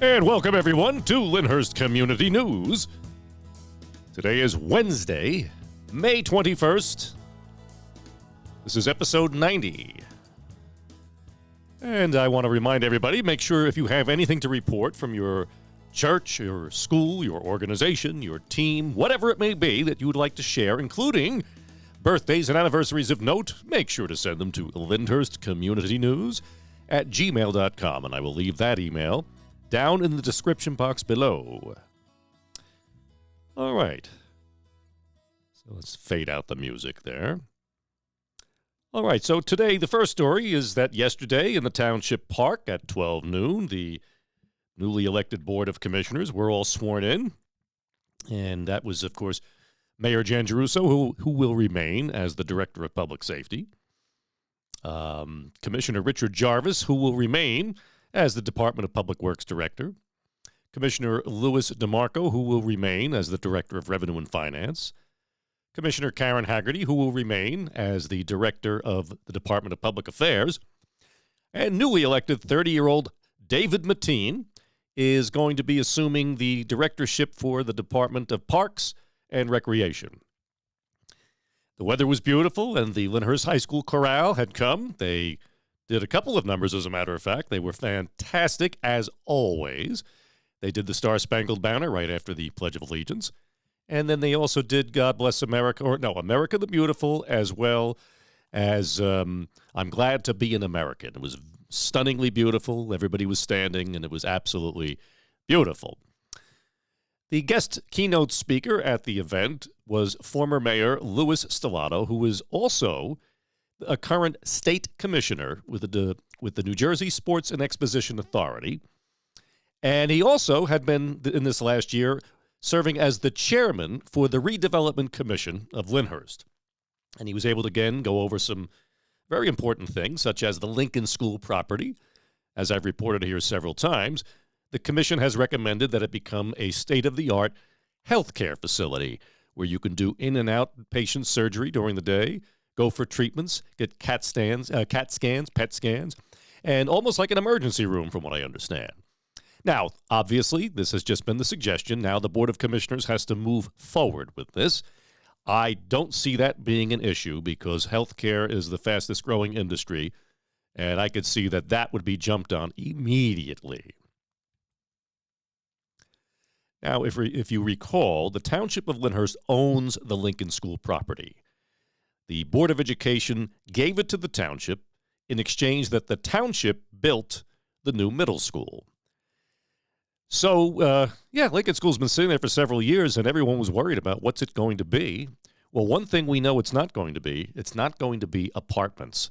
And welcome, everyone, to Lyndhurst Community News. Today is Wednesday, May 21st. This is episode 90. And I want to remind everybody, make sure if you have anything to report from your church, your school, your organization, your team, whatever it may be that you would like to share, including birthdays and anniversaries of note, make sure to send them to LyndhurstCommunityNews at gmail.com, and I will leave that email down in the description box below. All right. So let's fade out the music there. All right, so today the first story is that yesterday in the Township Park at 12 noon, the newly elected Board of Commissioners were all sworn in. And that was, of course, Mayor Jan Giarrusso, who will remain as the Director of Public Safety. Commissioner Richard Jarvis, who will remain as the Department of Public Works Director. Commissioner Louis DeMarco, who will remain as the Director of Revenue and Finance. Commissioner Karen Haggerty, who will remain as the Director of the Department of Public Affairs. And newly elected 30-year-old David Mateen is going to be assuming the directorship for the Department of Parks and Recreation. The weather was beautiful, and the Lyndhurst High School Chorale had come. They did a couple of numbers, as a matter of fact. They were fantastic, as always. They did the Star-Spangled Banner right after the Pledge of Allegiance. And then they also did God Bless America, America the Beautiful, as well as I'm Glad to Be an American. It was stunningly beautiful. Everybody was standing, and it was absolutely beautiful. The guest keynote speaker at the event was former Mayor Louis Stellato, who is also a current state commissioner with the New Jersey Sports and Exposition Authority. And he also had been, in this last year, serving as the chairman for the Redevelopment Commission of Lyndhurst. And he was able to, again, go over some very important things, such as the Lincoln School property. As I've reported here several times, the commission has recommended that it become a state-of-the-art healthcare facility where you can do in and out patient surgery during the day, go for treatments, get CAT scans, PET scans, and almost like an emergency room, from what I understand. Now, obviously, this has just been the suggestion. Now the Board of Commissioners has to move forward with this. I don't see that being an issue because healthcare is the fastest growing industry, and I could see that that would be jumped on immediately. Now, if you recall, the Township of Lyndhurst owns the Lincoln School property. The Board of Education gave it to the township in exchange that the township built the new middle school. So, Lincoln School's been sitting there for several years, and everyone was worried about what's it going to be. Well, one thing we know it's not going to be apartments.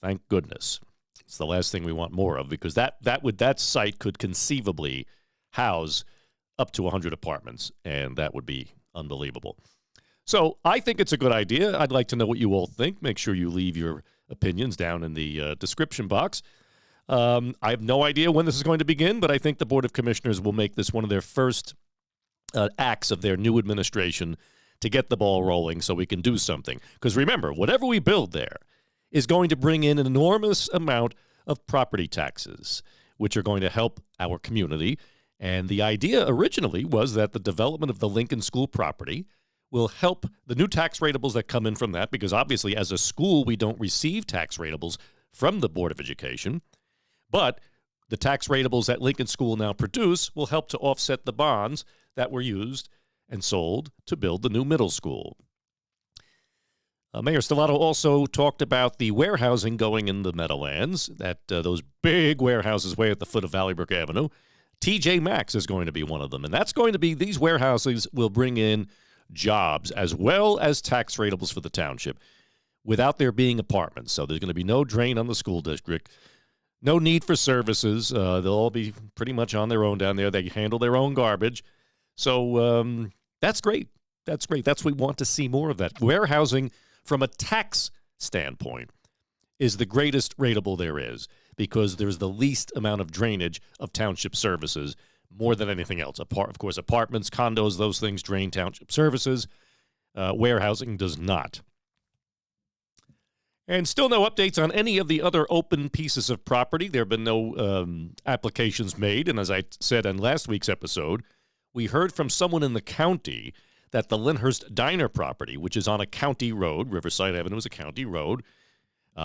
Thank goodness. It's the last thing we want more of, because that site could conceivably house up to 100 apartments, and that would be unbelievable. So I think it's a good idea. I'd like to know what you all think. Make sure you leave your opinions down in the description box. I have no idea when this is going to begin, but I think the Board of Commissioners will make this one of their first acts of their new administration to get the ball rolling so we can do something. Because remember, whatever we build there is going to bring in an enormous amount of property taxes, which are going to help our community. And the idea originally was that the development of the Lincoln School property will help the new tax rateables that come in from that, because obviously as a school we don't receive tax rateables from the Board of Education. But the tax rateables that Lincoln School now produce will help to offset the bonds that were used and sold to build the new middle school. Mayor Stellato also talked about the warehousing going in the Meadowlands, that those big warehouses way at the foot of Valleybrook Avenue. TJ Maxx is going to be one of them, and that's going to be, these warehouses will bring in jobs as well as tax rateables for the township without there being apartments. So there's going to be no drain on the school district. No need for services. They'll all be pretty much on their own down there. They handle their own garbage. So that's great. That's great. That's what we want to see more of that. Warehousing, from a tax standpoint, is the greatest rateable there is, because there's the least amount of drainage of township services more than anything else. Of course, apartments, condos, those things drain township services. Warehousing does not. And still no updates on any of the other open pieces of property. There have been no applications made. And as I said in last week's episode, we heard from someone in the county that the Lyndhurst Diner property, which is on a county road, Riverside Avenue is a county road,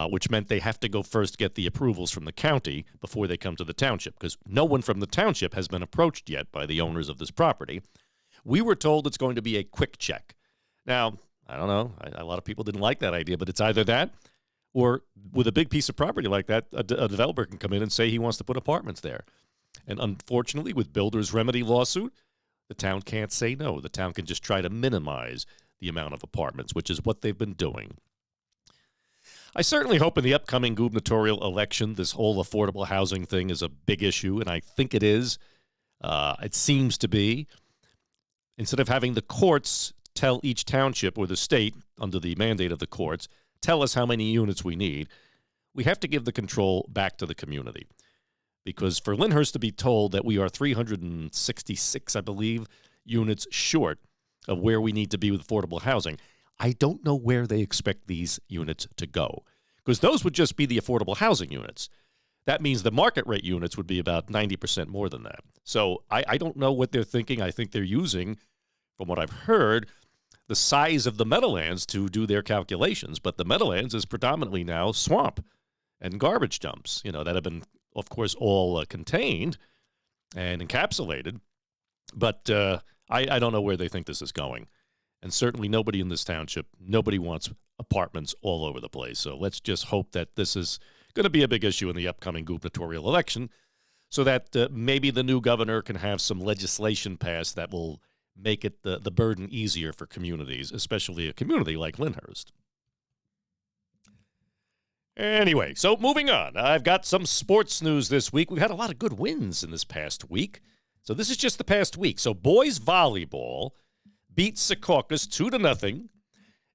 which meant they have to go first get the approvals from the county before they come to the township, because no one from the township has been approached yet by the owners of this property. We were told it's going to be a quick check. Now, I don't know. A lot of people didn't like that idea, but it's either that or with a big piece of property like that, a developer can come in and say he wants to put apartments there. And unfortunately, with Builders Remedy lawsuit, the town can't say no. The town can just try to minimize the amount of apartments, which is what they've been doing. I certainly hope in the upcoming gubernatorial election, this whole affordable housing thing is a big issue, and I think it is. It seems to be. Instead of having the courts tell each township or the state, under the mandate of the courts, tell us how many units we need, we have to give the control back to the community. Because for Lyndhurst to be told that we are 366, I believe, units short of where we need to be with affordable housing, I don't know where they expect these units to go. Because those would just be the affordable housing units. That means the market rate units would be about 90% more than that. So I don't know what they're thinking. I think they're using, from what I've heard, the size of the Meadowlands to do their calculations. But the Meadowlands is predominantly now swamp and garbage dumps, that have been, of course, all contained and encapsulated. But I don't know where they think this is going. And certainly nobody in this township, nobody wants apartments all over the place. So let's just hope that this is going to be a big issue in the upcoming gubernatorial election so that maybe the new governor can have some legislation passed that will make it the burden easier for communities, especially a community like Lyndhurst. Anyway, so moving on. I've got some sports news this week. We've had a lot of good wins in this past week. So this is just the past week. So boys volleyball beat Secaucus 2-0,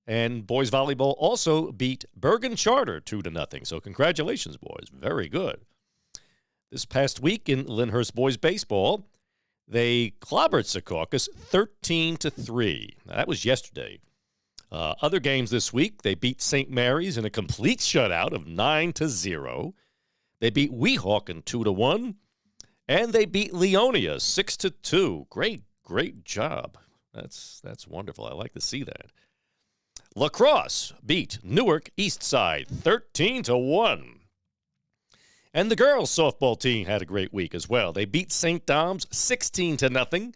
and boys volleyball also beat Bergen Charter 2-0. So congratulations, boys. Very good. This past week in Lyndhurst boys baseball, they clobbered Secaucus 13-3. Now, that was yesterday. Other games this week, they beat St. Mary's in a complete shutout of 9-0. They beat Weehawken 2-1, and they beat Leonia 6-2. Great job. That's wonderful. I like to see that. La Crosse beat Newark Eastside 13-1. And the girls' softball team had a great week as well. They beat St. Dom's 16-0,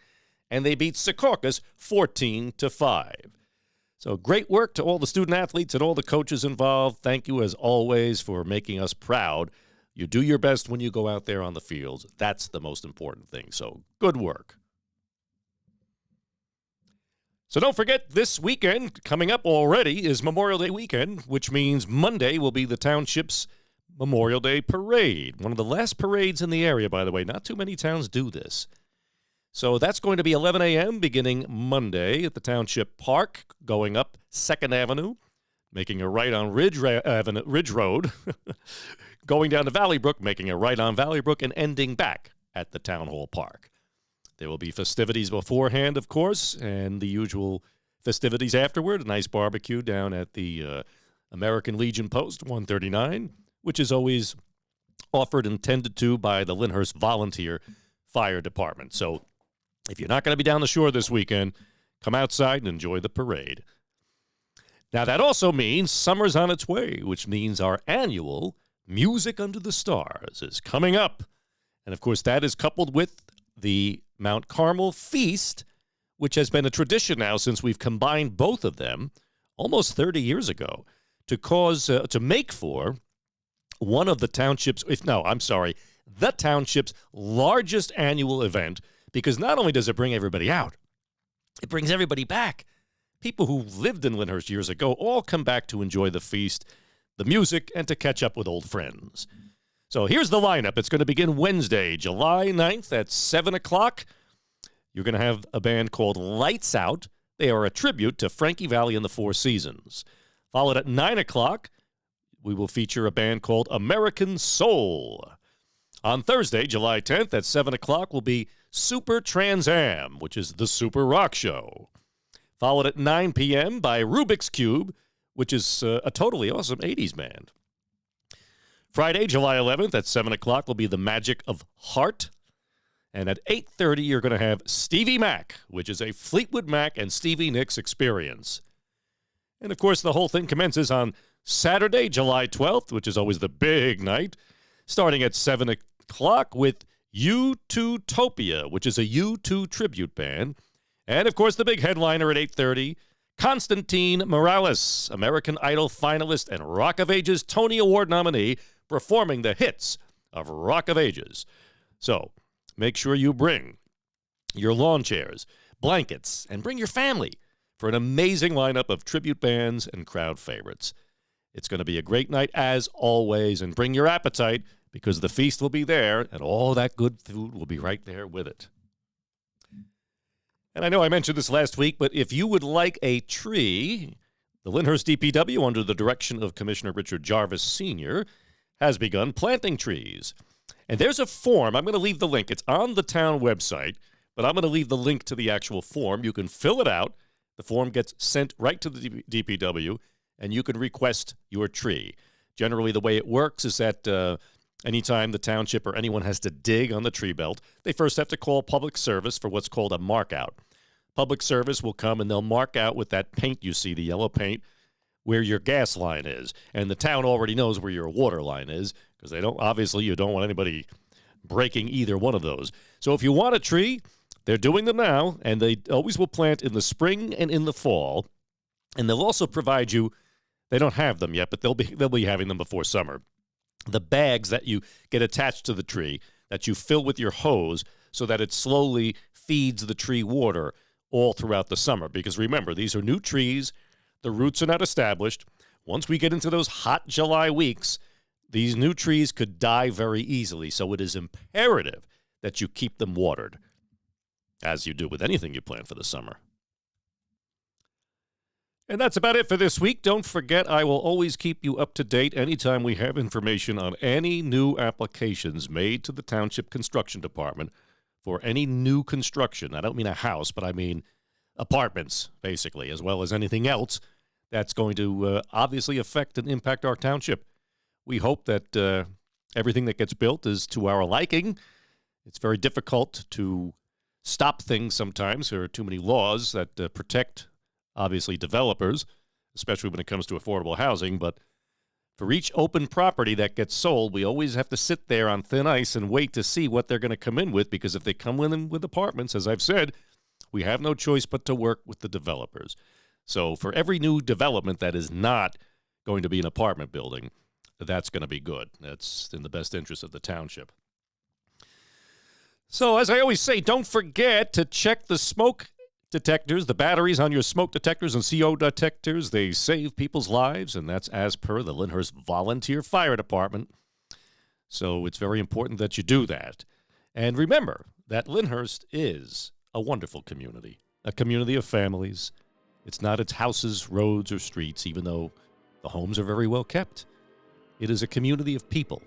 and they beat Secaucus 14-5. So great work to all the student athletes and all the coaches involved. Thank you, as always, for making us proud. You do your best when you go out there on the fields. That's the most important thing. So good work. So don't forget, this weekend, coming up already, is Memorial Day weekend, which means Monday will be the township's Memorial Day Parade. One of the last parades in the area, by the way. Not too many towns do this. So that's going to be 11 a.m. beginning Monday at the Township Park, going up 2nd Avenue, making a right on Ridge Road, going down to Valley Brook, making a right on Valley Brook, and ending back at the Town Hall Park. There will be festivities beforehand, of course, and the usual festivities afterward. A nice barbecue down at the American Legion Post 139, which is always offered and tended to by the Lyndhurst Volunteer Fire Department. So if you're not going to be down the shore this weekend, come outside and enjoy the parade. Now, that also means summer's on its way, which means our annual Music Under the Stars is coming up. And, of course, that is coupled with the Mount Carmel Feast, which has been a tradition now since we've combined both of them almost 30 years ago to make for one of the township's, the township's largest annual event, because not only does it bring everybody out, it brings everybody back. People who lived in Lyndhurst years ago all come back to enjoy the feast, the music, and to catch up with old friends. So here's the lineup. It's going to begin Wednesday, July 9th at 7 o'clock. You're going to have a band called Lights Out. They are a tribute to Frankie Valli and the Four Seasons. Followed at 9 o'clock, we will feature a band called American Soul. On Thursday, July 10th at 7 o'clock will be Super Trans Am, which is the Super Rock Show. Followed at 9 p.m. by Rubik's Cube which is a totally awesome 80s band. Friday, July 11th at 7 o'clock will be the Magic of Heart. And at 8:30, you're going to have Stevie Mac, which is a Fleetwood Mac and Stevie Nicks experience. And, of course, the whole thing commences on Saturday, July 12th, which is always the big night, starting at 7 o'clock with U2topia, which is a U2 tribute band. And, of course, the big headliner at 8:30, Constantine Morales, American Idol finalist and Rock of Ages Tony Award nominee, performing the hits of Rock of Ages. So, make sure you bring your lawn chairs, blankets, and bring your family for an amazing lineup of tribute bands and crowd favorites. It's going to be a great night as always, and bring your appetite because the feast will be there and all that good food will be right there with it. And I know I mentioned this last week, but if you would like a tree, the Lyndhurst DPW, under the direction of Commissioner Richard Jarvis Sr., has begun planting trees. And there's a form. I'm going to leave the link. It's on the town website, but I'm going to leave the link to the actual form. You can fill it out. The form gets sent right to the DPW, and you can request your tree. Generally, the way it works is that anytime the township or anyone has to dig on the tree belt, they first have to call Public Service for what's called a mark out. Public Service will come and they'll mark out with that paint you see, the yellow paint, where your gas line is. And the town already knows where your water line is because you don't want anybody breaking either one of those. So if you want a tree, they're doing them now, and they always will plant in the spring and in the fall. And they'll also provide you, they don't have them yet, but they'll be having them before summer, the bags that you get attached to the tree that you fill with your hose so that it slowly feeds the tree water all throughout the summer. Because remember, these are new trees. The roots are not established. Once we get into those hot July weeks, these new trees could die very easily. So it is imperative that you keep them watered, as you do with anything you plant for the summer. And that's about it for this week. Don't forget, I will always keep you up to date anytime we have information on any new applications made to the Township Construction Department for any new construction. I don't mean a house, but I mean apartments, basically, as well as anything else that's going to obviously affect and impact our township. We hope that everything that gets built is to our liking. It's very difficult to stop things sometimes. There are too many laws that protect, obviously, developers, especially when it comes to affordable housing. But for each open property that gets sold, we always have to sit there on thin ice and wait to see what they're going to come in with, because if they come in with apartments, as I've said, we have no choice but to work with the developers. So for every new development that is not going to be an apartment building, that's going to be good. That's in the best interest of the township. So as I always say, don't forget to check the smoke detectors, the batteries on your smoke detectors and CO detectors. They save people's lives, and that's as per the Lyndhurst Volunteer Fire Department. So it's very important that you do that. And remember that Lyndhurst is a wonderful community, a community of families. It's not its houses, roads, or streets, even though the homes are very well kept. It is a community of people.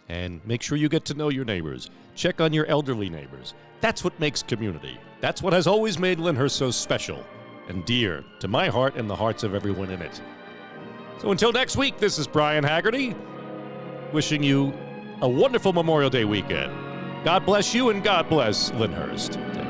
And make sure you get to know your neighbors. Check on your elderly neighbors. That's what makes community. That's what has always made Lyndhurst so special and dear to my heart and the hearts of everyone in it. So until next week, this is Brian Haggerty, wishing you a wonderful Memorial Day weekend. God bless you, and God bless Lyndhurst.